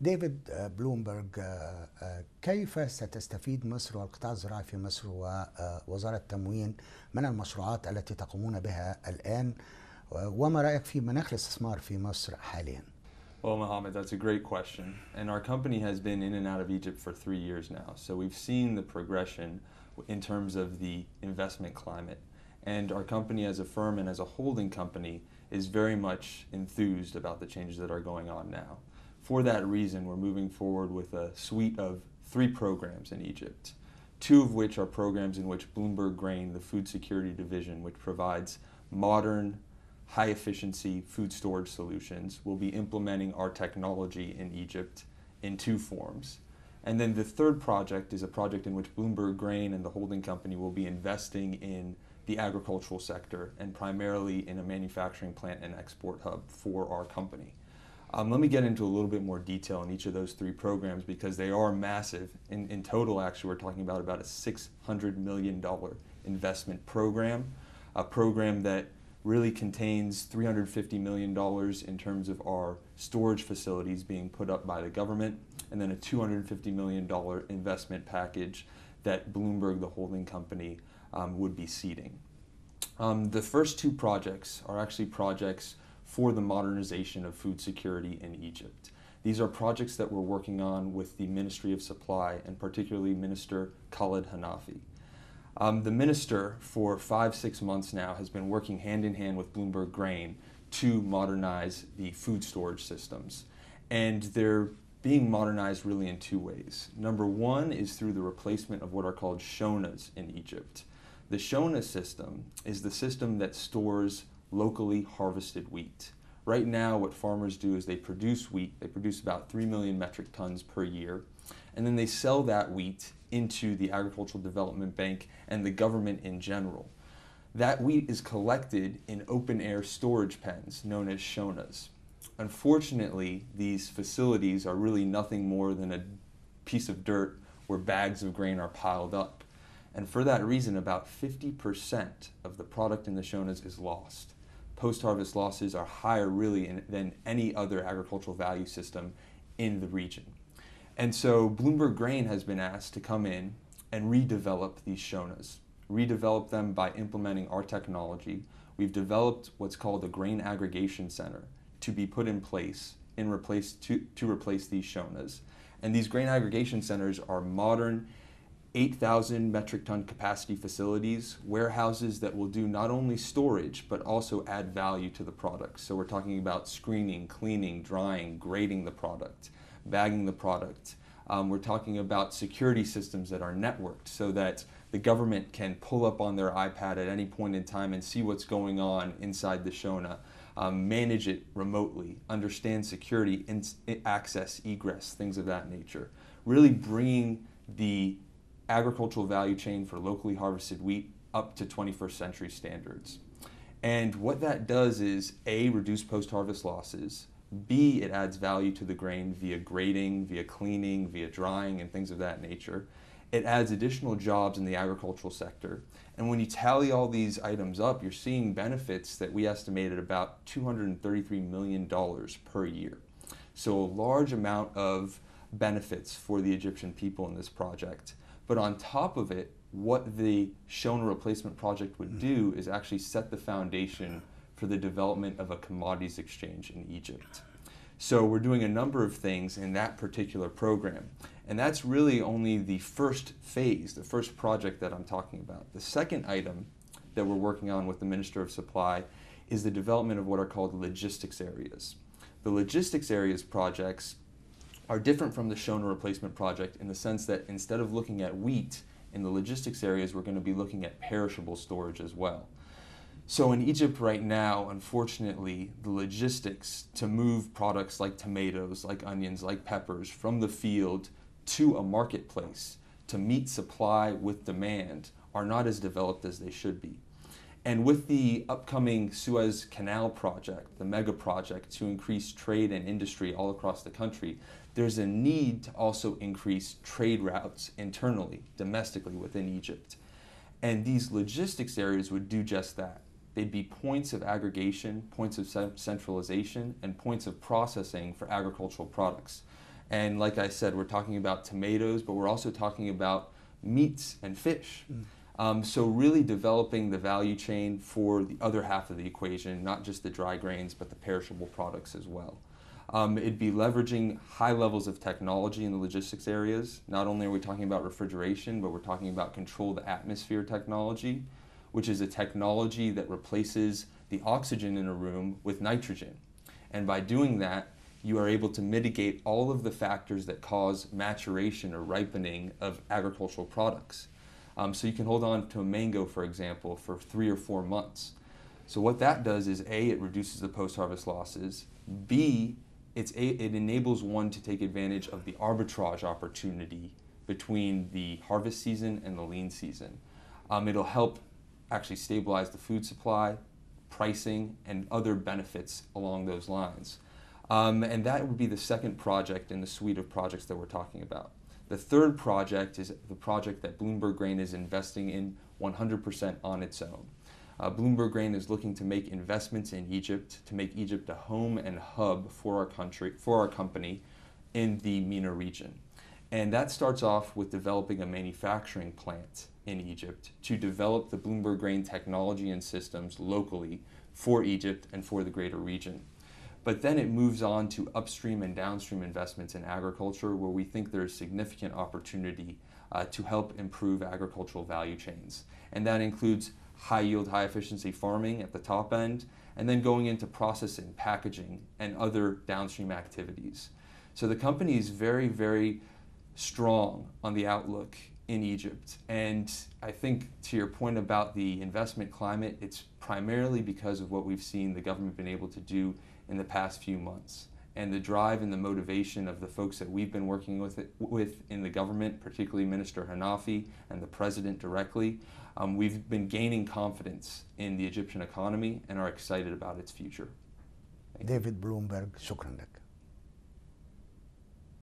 ديفيد بلومبرج، كيف ستستفيد مصر والقطاع الزراعي في مصر ووزارة التموين من المشروعات التي تقومون بها الآن، وما رأيك في مناخ الاستثمار في مصر حاليا؟ Well, Mohammed, that's a great question. And our company has been in and out of Egypt for 3 years now. So we've seen the progression in terms of the investment climate. And our company as a firm and as a holding company is very much enthused about the changes that are going on now. For that reason, we're moving forward with a suite of 3 programs in Egypt, 2 of which are programs in which Blumberg Grain, the food security division, which provides modern, high-efficiency food storage solutions, will be implementing our technology in Egypt in 2 forms. And then the third project is a project in which Blumberg Grain and the holding company will be investing in the agricultural sector and primarily in a manufacturing plant and export hub for our company. Let me get into a little bit more detail in each of those 3 programs because they are massive. In total, actually, we're talking about a $600 million investment program, a program that really contains $350 million in terms of our storage facilities being put up by the government, and then a $250 million investment package that Blumberg, the holding company, would be seeding. The first 2 projects are actually projects for the modernization of food security in Egypt. These are projects that we're working on with the Ministry of Supply and particularly Minister Khaled Hanafi. The minister for 5-6 months now has been working hand in hand with Blumberg Grain to modernize the food storage systems. And they're being modernized really in 2 ways. Number 1 is through the replacement of what are called shonas in Egypt. The shona system is the system that stores locally harvested wheat. Right now, what farmers do is they produce wheat. They produce about 3 million metric tons per year, and then they sell that wheat into the Agricultural Development Bank and the government in general. That wheat is collected in open-air storage pens known as shonas. Unfortunately, these facilities are really nothing more than a piece of dirt where bags of grain are piled up. And for that reason, about 50% of the product in the shonas is lost. Post-harvest losses are higher really than any other agricultural value system in the region. And so Blumberg Grain has been asked to come in and redevelop these shonas, redevelop them by implementing our technology. We've developed what's called a grain aggregation center to be put in place to replace these shonas. And these grain aggregation centers are modern 8,000 metric ton capacity facilities, warehouses that will do not only storage, but also add value to the product. So we're talking about screening, cleaning, drying, grading the product, bagging the product. We're talking about security systems that are networked so that the government can pull up on their iPad at any point in time and see what's going on inside the shona, manage it remotely, understand security, access, egress, things of that nature. Really bringing the agricultural value chain for locally harvested wheat up to 21st century standards. And what that does is A, reduce post-harvest losses, B, it adds value to the grain via grading, via cleaning, via drying, and things of that nature. It adds additional jobs in the agricultural sector. And when you tally all these items up, you're seeing benefits that we estimated about $233 million per year. So a large amount of benefits for the Egyptian people in this project. But on top of it, what the shona replacement project would do is actually set the foundation for the development of a commodities exchange in Egypt. So we're doing a number of things in that particular program. And that's really only the first phase, the first project that I'm talking about. The second item that we're working on with the Minister of Supply is the development of what are called logistics areas. The logistics areas projects are different from the shona replacement project in the sense that instead of looking at wheat in the logistics areas, we're going to be looking at perishable storage as well. So in Egypt right now, unfortunately, the logistics to move products like tomatoes, like onions, like peppers from the field to a marketplace to meet supply with demand are not as developed as they should be. And with the upcoming Suez Canal project, the mega project to increase trade and industry all across the country, there's a need to also increase trade routes internally, domestically within Egypt. And these logistics areas would do just that. They'd be points of aggregation, points of centralization, and points of processing for agricultural products. And like I said, we're talking about tomatoes, but we're also talking about meats and fish. So really developing the value chain for the other half of the equation, not just the dry grains, but the perishable products as well. It'd be leveraging high levels of technology in the logistics areas. Not only are we talking about refrigeration, but we're talking about controlled atmosphere technology, which is a technology that replaces the oxygen in a room with nitrogen. And by doing that, you are able to mitigate all of the factors that cause maturation or ripening of agricultural products. So you can hold on to a mango, for example, for 3 or 4 months. So what that does is A, it reduces the post-harvest losses. B, it enables one to take advantage of the arbitrage opportunity between the harvest season and the lean season. It'll help actually stabilize the food supply, pricing, and other benefits along those lines. And that would be the second project in the suite of projects that we're talking about. The third project is the project that Blumberg Grain is investing in 100% on its own. Blumberg Grain is looking to make investments in Egypt, to make Egypt a home and hub for our company in the MENA region. And that starts off with developing a manufacturing plant in Egypt to develop the Blumberg Grain technology and systems locally for Egypt and for the greater region. But then it moves on to upstream and downstream investments in agriculture, where we think there is significant opportunity to help improve agricultural value chains. And that includes high yield, high efficiency farming at the top end, and then going into processing, packaging, and other downstream activities. So the company is very, very strong on the outlook in Egypt. And I think to your point about the investment climate, it's primarily because of what we've seen the government been able to do in the past few months. And the drive and the motivation of the folks that we've been working with in the government, particularly Minister Hanafi and the President directly, we've been gaining confidence in the Egyptian economy and are excited about its future. ديفيد بلومبرج، شكرا لك.